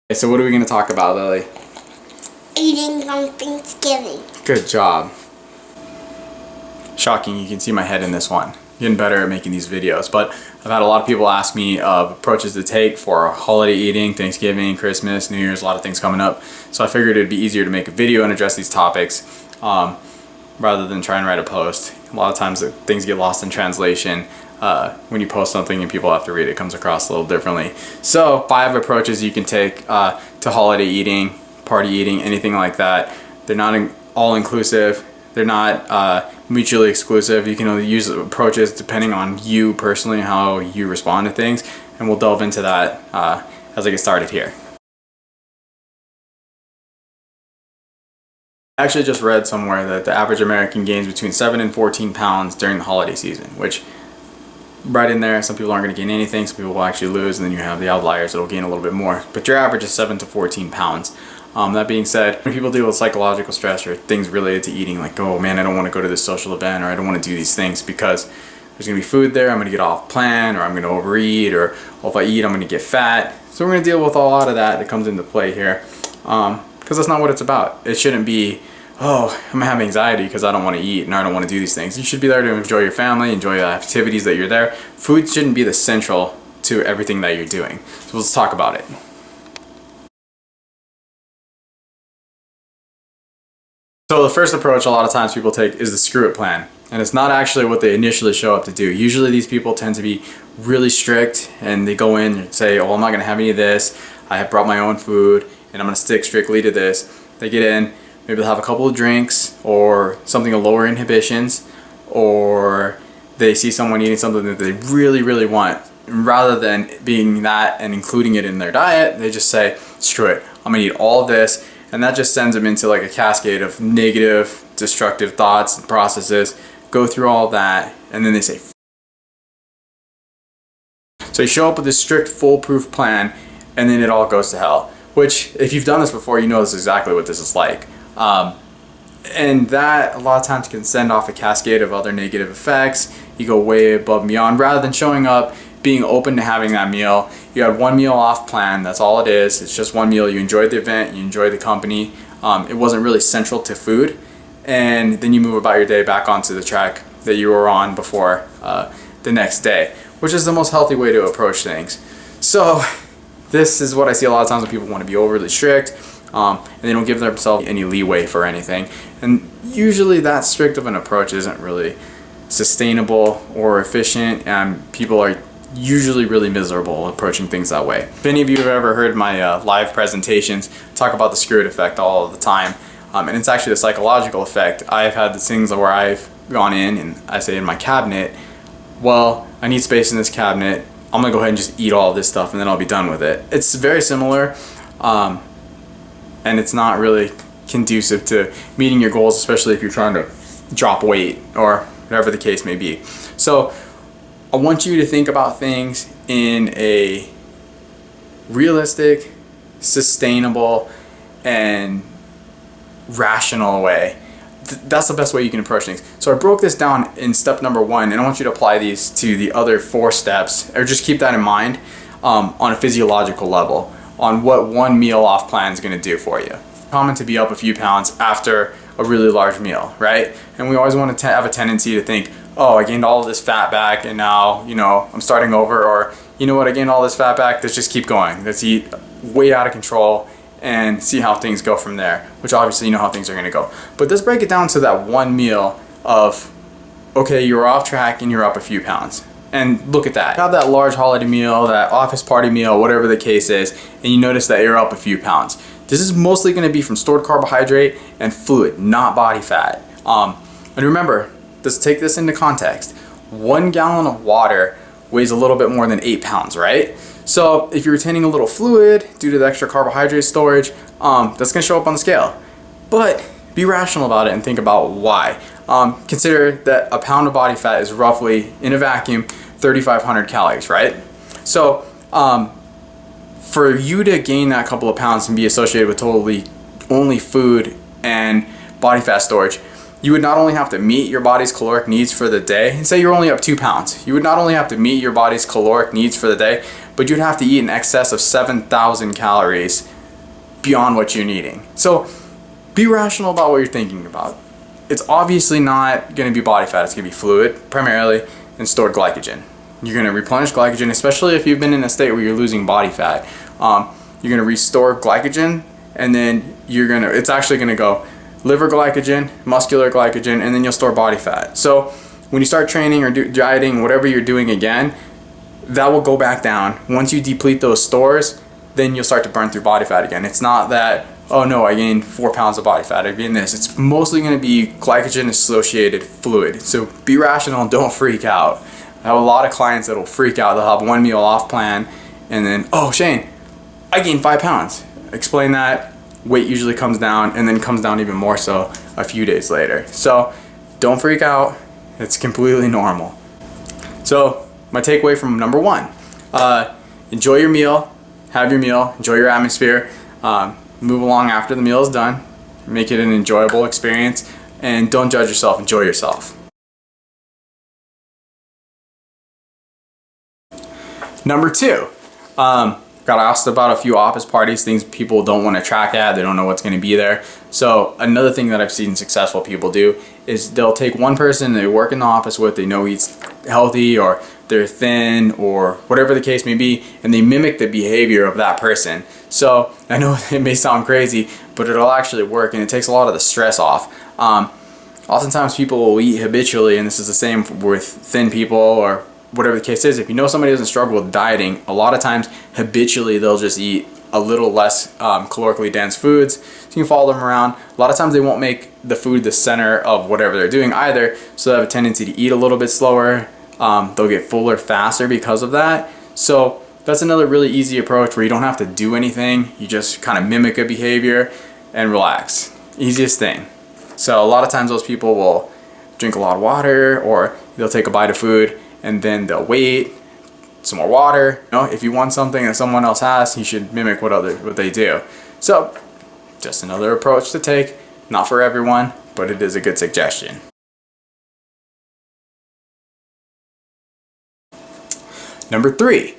Okay, so what are we going to talk about, Lily? Eating on Thanksgiving. Good job. Shocking, you can see my head in this one. Getting better at making these videos, but I've had a lot of people ask me of approaches to take for holiday eating, Thanksgiving, Christmas, New Year's, a lot of things coming up. So I figured it'd be easier to make a video and address these topics rather than try and write a post. A lot of times things get lost in translation when you post something and people have to read it. It comes across a little differently. So 5 approaches you can take to holiday eating, party eating, anything like that. They're not all inclusive. They're not mutually exclusive. You can only use approaches depending on you personally, how you respond to things, and we'll delve into that as I get started here. I actually just read somewhere that the average American gains between 7 and 14 pounds during the holiday season, which right in there, some people aren't going to gain anything, some people will actually lose, and then you have the outliers that'll gain a little bit more. But your average is 7 to 14 pounds. That being said, when people deal with psychological stress or things related to eating, like, oh man, I don't want to go to this social event, or I don't want to do these things because there's going to be food there, I'm going to get off plan, or I'm going to overeat, or if I eat, I'm going to get fat. So we're going to deal with a lot of that comes into play here, because that's not what it's about. It shouldn't be, oh, I'm going to have anxiety because I don't want to eat and I don't want to do these things. You should be there to enjoy your family, enjoy the activities that you're there. Food shouldn't be the central to everything that you're doing. So let's talk about it. So the first approach a lot of times people take is the screw it plan. And it's not actually what they initially show up to do. Usually these people tend to be really strict and they go in and say, oh, I'm not going to have any of this. I have brought my own food and I'm going to stick strictly to this. They get in, maybe they'll have a couple of drinks or something to lower inhibitions, or they see someone eating something that they really, really want. And rather than being that and including it in their diet, they just say, screw it, I'm going to eat all of this. And that just sends them into like a cascade of negative, destructive thoughts and processes. Go through all that, and then they say, so you show up with this strict, foolproof plan, and then it all goes to hell. Which, if you've done this before, you know this is exactly what this is like. And that a lot of times can send off a cascade of other negative effects. You go way above and beyond. Rather than showing up, being open to having that meal, you had one meal off plan, that's all it is. It's just one meal. You enjoyed the event, you enjoyed the company. It wasn't really central to food. And then you move about your day back onto the track that you were on before the next day, which is the most healthy way to approach things. So this is what I see a lot of times when people want to be overly strict and they don't give themselves any leeway for anything. And usually that strict of an approach isn't really sustainable or efficient, and people are usually really miserable approaching things that way. If any of you have ever heard my live presentations, talk about the screw it effect all the time. And it's actually a psychological effect. I've had the things where I've gone in and I say in my cabinet, well, I need space in this cabinet. I'm gonna go ahead and just eat all of this stuff and then I'll be done with it. It's very similar, and it's not really conducive to meeting your goals, especially if you're trying to drop weight or whatever the case may be. So I want you to think about things in a realistic, sustainable, and rational way. That's the best way you can approach things. So I broke this down in step number 1, and I want you to apply these to the other 4 steps, or just keep that in mind on a physiological level, on what one meal off plan is going to do for you. It's common to be up a few pounds after a really large meal, right? And we always want to have a tendency to think, oh, I gained all of this fat back and now, I'm starting over, or, you know what, I gained all this fat back, let's just keep going. Let's eat way out of control and see how things go from there, which obviously you know how things are going to go. But let's break it down to that one meal of, okay, you're off track and you're up a few pounds. And look at that. Have that large holiday meal, that office party meal, whatever the case is, and you notice that you're up a few pounds. This is mostly going to be from stored carbohydrate and fluid, not body fat. And remember, let's take this into context. 1 gallon of water weighs a little bit more than 8 pounds, right? So if you're retaining a little fluid due to the extra carbohydrate storage, that's going to show up on the scale. But be rational about it and think about why. Consider that a pound of body fat is roughly, in a vacuum, 3,500 calories, right? So for you to gain that couple of pounds and be associated with totally only food and body fat storage, you would not only have to meet your body's caloric needs for the day, and say you're only up 2 pounds, you would not only have to meet your body's caloric needs for the day, but you'd have to eat in excess of 7,000 calories beyond what you're needing. So be rational about what you're thinking about. It's obviously not going to be body fat. It's going to be fluid primarily and stored glycogen. You're going to replenish glycogen, especially if you've been in a state where you're losing body fat. You're going to restore glycogen, and then it's actually going to go liver glycogen, muscular glycogen, and then you'll store body fat. So when you start training or dieting, whatever you're doing again, that will go back down. Once you deplete those stores, then you'll start to burn through body fat again. It's not that, oh no, I gained 4 pounds of body fat, I gained this. It's mostly going to be glycogen associated fluid. So be rational and don't freak out. I have a lot of clients that will freak out. They'll have one meal off plan and then, oh Shane, I gained 5 pounds. Explain that. Weight usually comes down and then comes down even more so a few days later. So don't freak out. It's completely normal. So my takeaway from number 1, enjoy your meal, have your meal, enjoy your atmosphere, move along after the meal is done, make it an enjoyable experience, and don't judge yourself, enjoy yourself. Number 2, got asked about a few office parties, things people don't want to track at, they don't know what's going to be there. So another thing that I've seen successful people do is they'll take one person they work in the office with, they know eats healthy or they're thin or whatever the case may be, and they mimic the behavior of that person. So I know it may sound crazy, but it'll actually work, and it takes a lot of the stress off. Oftentimes people will eat habitually, and this is the same with thin people or whatever the case is. If you know somebody doesn't struggle with dieting, a lot of times habitually they'll just eat a little less calorically dense foods. So you can follow them around. A lot of times they won't make the food the center of whatever they're doing either, so they have a tendency to eat a little bit slower. They'll get fuller faster because of that. So that's another really easy approach where you don't have to do anything. You just kind of mimic a behavior and relax. Easiest thing. So a lot of times those people will drink a lot of water, or they'll take a bite of food and then they'll wait, some more water. You know, if you want something that someone else has, you should mimic what they do. So just another approach to take. Not for everyone, but it is a good suggestion. Number 3,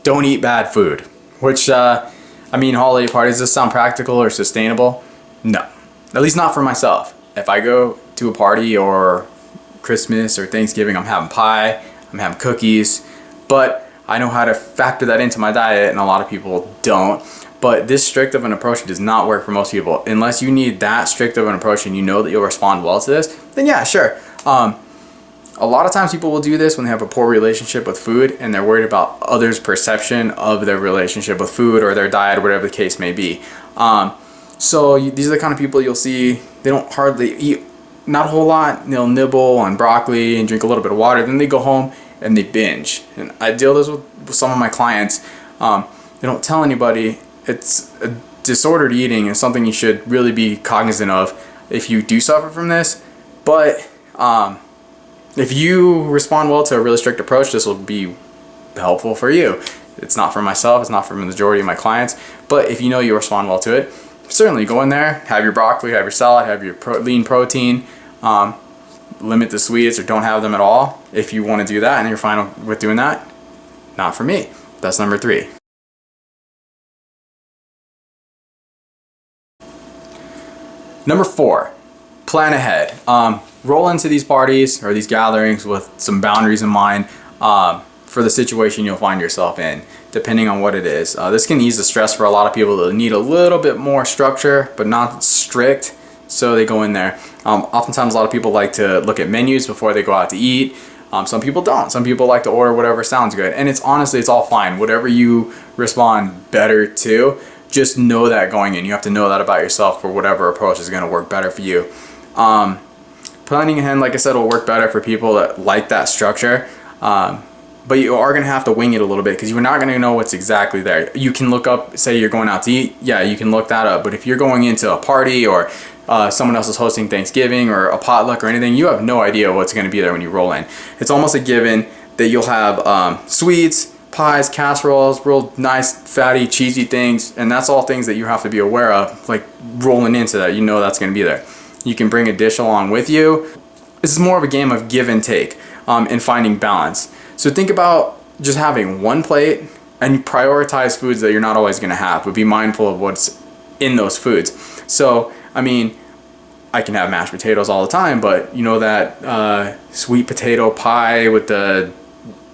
don't eat bad food. Which, holiday parties, does this sound practical or sustainable? No, at least not for myself. If I go to a party or Christmas or Thanksgiving, I'm having pie, I'm having cookies, but I know how to factor that into my diet, and a lot of people don't. But this strict of an approach does not work for most people. Unless you need that strict of an approach and you know that you'll respond well to this, then yeah, sure. A lot of times people will do this when they have a poor relationship with food and they're worried about others' perception of their relationship with food or their diet, or whatever the case may be. These are the kind of people you'll see, they don't hardly eat, not a whole lot. They'll nibble on broccoli and drink a little bit of water, then they go home and they binge. And I deal this with some of my clients. They don't tell anybody. It's a disordered eating and something you should really be cognizant of if you do suffer from this. But if you respond well to a really strict approach, this will be helpful for you. It's not for myself, it's not for the majority of my clients, but if you know you respond well to it, certainly go in there, have your broccoli, have your salad, have your lean protein, limit the sweets or don't have them at all. If you want to do that and you're fine with doing that, not for me. That's number 3. Number 4, plan ahead. Roll into these parties or these gatherings with some boundaries in mind for the situation you'll find yourself in, depending on what it is. This can ease the stress for a lot of people that need a little bit more structure, but not strict, so they go in there. Oftentimes a lot of people like to look at menus before they go out to eat. Some people don't. Some people like to order whatever sounds good, and it's all fine. Whatever you respond better to, just know that going in. You have to know that about yourself for whatever approach is going to work better for you. Planning ahead, like I said, will work better for people that like that structure. But you are going to have to wing it a little bit because you're not going to know what's exactly there. You can look up, say you're going out to eat, yeah, you can look that up. But if you're going into a party or someone else is hosting Thanksgiving or a potluck or anything, you have no idea what's going to be there when you roll in. It's almost a given that you'll have sweets, pies, casseroles, real nice, fatty, cheesy things, and that's all things that you have to be aware of, like rolling into that. You know that's going to be there. You can bring a dish along with you. This is more of a game of give and take and finding balance. So think about just having one plate and prioritize foods that you're not always going to have, but be mindful of what's in those foods. So, I mean, I can have mashed potatoes all the time, but you know that sweet potato pie with the,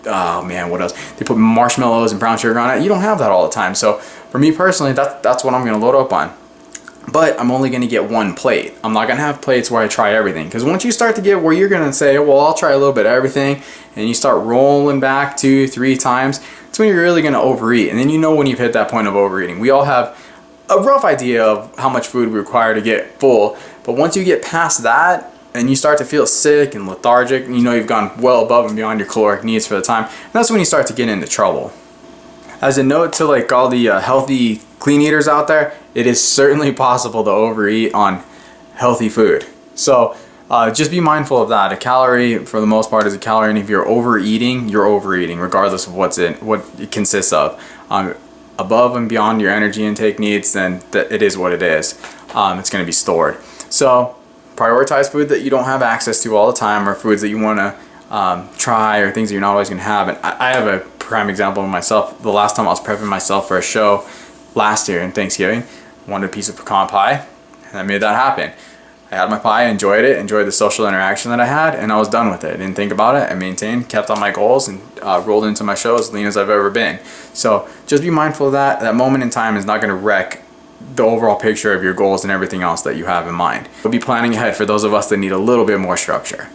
oh man, what else? They put marshmallows and brown sugar on it. You don't have that all the time. So for me personally, that's what I'm gonna load up on. But I'm only gonna get one plate. I'm not gonna have plates where I try everything. Because once you start to get where you're gonna say, well, I'll try a little bit of everything, and you start rolling back 2-3 times, it's when you're really gonna overeat. And then you know when you've hit that point of overeating. We all have a rough idea of how much food we require to get full, but once you get past that and you start to feel sick and lethargic, and you know you've gone well above and beyond your caloric needs for the time, that's when you start to get into trouble. As a note to like all the healthy clean eaters out there, it is certainly possible to overeat on healthy food. So just be mindful of that. A calorie for the most part is a calorie, and if you're overeating, you're overeating regardless of what it consists of. Above and beyond your energy intake needs, then it is what it is. It's going to be stored. So prioritize food that you don't have access to all the time, or foods that you want to try, or things that you're not always going to have. And I have a prime example of myself. The last time I was prepping myself for a show last year in Thanksgiving, I wanted a piece of pecan pie, and I made that happen. I had my pie, enjoyed it, enjoyed the social interaction that I had, and I was done with it. I didn't think about it. I maintained, kept on my goals, and rolled into my show as lean as I've ever been. So just be mindful of that. That moment in time is not going to wreck the overall picture of your goals and everything else that you have in mind. We'll be planning ahead for those of us that need a little bit more structure.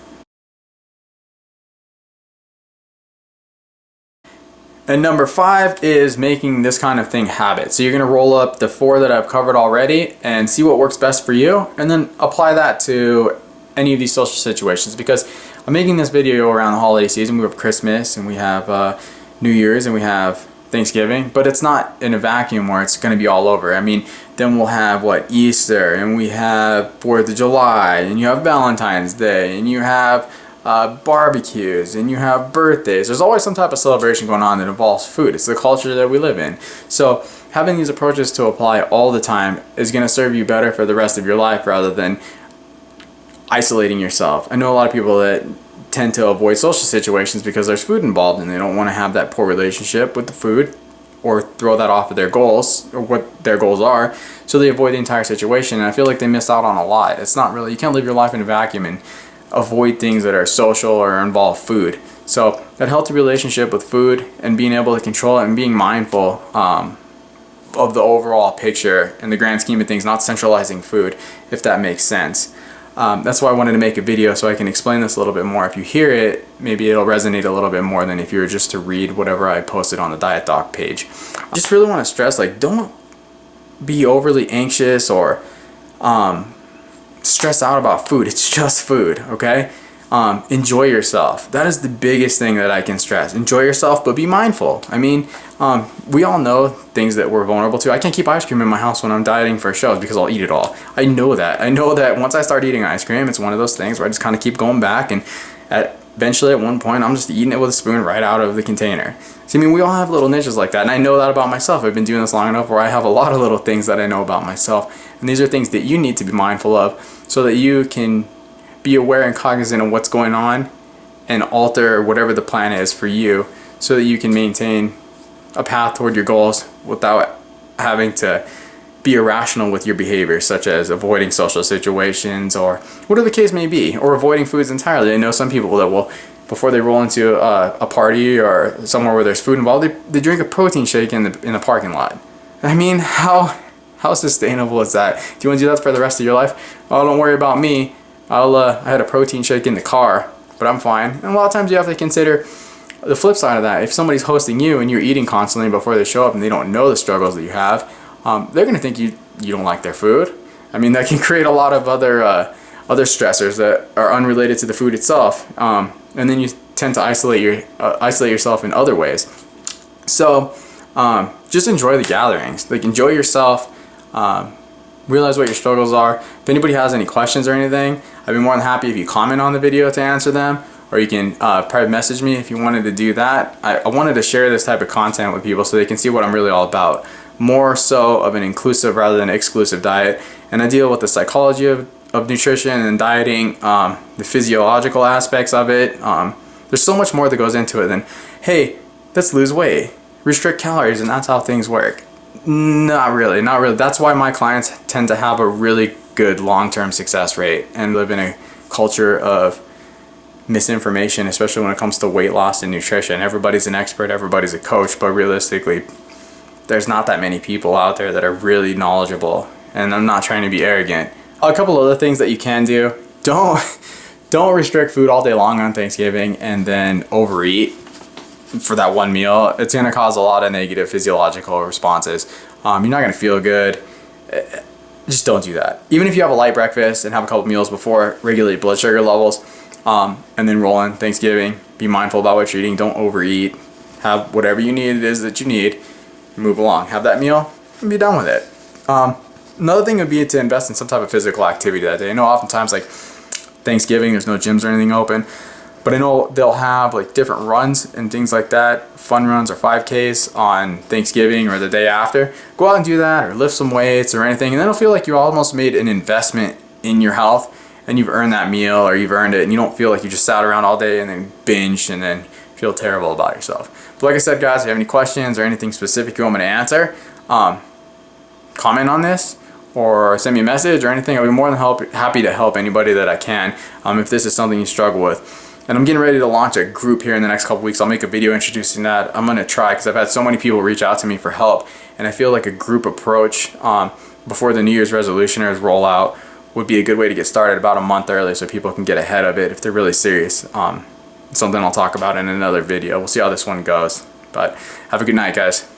And number 5 is making this kind of thing habit. So you're gonna roll up the 4 that I've covered already and see what works best for you, and then apply that to any of these social situations. Because I'm making this video around the holiday season. We have Christmas, and we have New Year's, and we have Thanksgiving, but it's not in a vacuum where it's gonna be all over. I mean, then we'll have Easter, and we have 4th of July, and you have Valentine's Day, and you have barbecues, and you have birthdays. There's always some type of celebration going on that involves food. It's the culture that we live in. So having these approaches to apply all the time is going to serve you better for the rest of your life, rather than isolating yourself. I know a lot of people that tend to avoid social situations because there's food involved, and they don't want to have that poor relationship with the food, or throw that off of their goals, or what their goals are, so they avoid the entire situation. And I feel like they miss out on a lot. It's not really, you can't live your life in a vacuum and avoid things that are social or involve food. So that healthy relationship with food, and being able to control it, and being mindful of the overall picture in the grand scheme of things, not centralizing food, if that makes sense. That's why I wanted to make a video, so I can explain this a little bit more. If you hear it, maybe it'll resonate a little bit more than if you were just to read whatever I posted on the Diet Doc page. I just really want to stress, don't be overly anxious or stress out about food. It's just food, okay? Enjoy yourself. That is the biggest thing that I can stress. Enjoy yourself, but be mindful. I mean, we all know things that we're vulnerable to. I can't keep ice cream in my house when I'm dieting for shows because I'll eat it all. I know that. I know that once I start eating ice cream, it's one of those things where I just kind of keep going back, and eventually at one point I'm just eating it with a spoon right out of the container. So I mean, we all have little niches like that, and I know that about myself. I've been doing this long enough where I have a lot of little things that I know about myself, and these are things that you need to be mindful of, so that you can be aware and cognizant of what's going on, and alter whatever the plan is for you, so that you can maintain a path toward your goals without having to be irrational with your behavior, such as avoiding social situations, or whatever the case may be, or avoiding foods entirely. I know some people that will, before they roll into a party or somewhere where there's food involved, they drink a protein shake in the parking lot. I mean, how sustainable is that? Do you want to do that for the rest of your life? Oh, don't worry about me. I had a protein shake in the car, but I'm fine. And a lot of times you have to consider the flip side of that. If somebody's hosting you and you're eating constantly before they show up, and they don't know the struggles that you have, they're going to think you don't like their food. I mean, that can create a lot of other stressors that are unrelated to the food itself, and then you tend to isolate yourself in other ways. So just enjoy the gatherings. Enjoy yourself. Realize what your struggles are. If anybody has any questions or anything, I'd be more than happy if you comment on the video to answer them, or you can private message me if you wanted to do that. I wanted to share this type of content with people so they can see what I'm really all about. More so of an inclusive rather than exclusive diet. And I deal with the psychology of nutrition and dieting, the physiological aspects of it. There's so much more that goes into it than, hey, let's lose weight, restrict calories, and that's how things work. Not really, not really. That's why my clients tend to have a really good long-term success rate and live in a culture of misinformation, especially when it comes to weight loss and nutrition. Everybody's an expert, everybody's a coach, but realistically, there's not that many people out there that are really knowledgeable. And I'm not trying to be arrogant. A couple other things that you can do: don't restrict food all day long on Thanksgiving and then overeat for that one meal. It's going to cause a lot of negative physiological responses. You're not going to feel good. Just don't do that. Even if you have a light breakfast and have a couple meals before, regulate blood sugar levels, and then roll in Thanksgiving. Be mindful about what you're eating. Don't overeat. Have whatever you need it is that you need. Move along. Have that meal and be done with it. Another thing would be to invest in some type of physical activity that day. I know oftentimes, like Thanksgiving, there's no gyms or anything open, but I know they'll have like different runs and things like that, fun runs or 5Ks on Thanksgiving or the day after. Go out and do that, or lift some weights or anything, and then it'll feel like you almost made an investment in your health, and you've earned that meal, or you've earned it, and you don't feel like you just sat around all day and then binged and then feel terrible about yourself. But like I said, guys, if you have any questions or anything specific you want me to answer, comment on this or send me a message or anything. I'll be more than happy to help anybody that I can if this is something you struggle with. And I'm getting ready to launch a group here in the next couple weeks. I'll make a video introducing that. I'm going to try, because I've had so many people reach out to me for help, and I feel like a group approach before the New Year's resolutioners roll out would be a good way to get started about a month early, so people can get ahead of it if they're really serious. Something I'll talk about in another video. We'll see how this one goes. But have a good night, guys.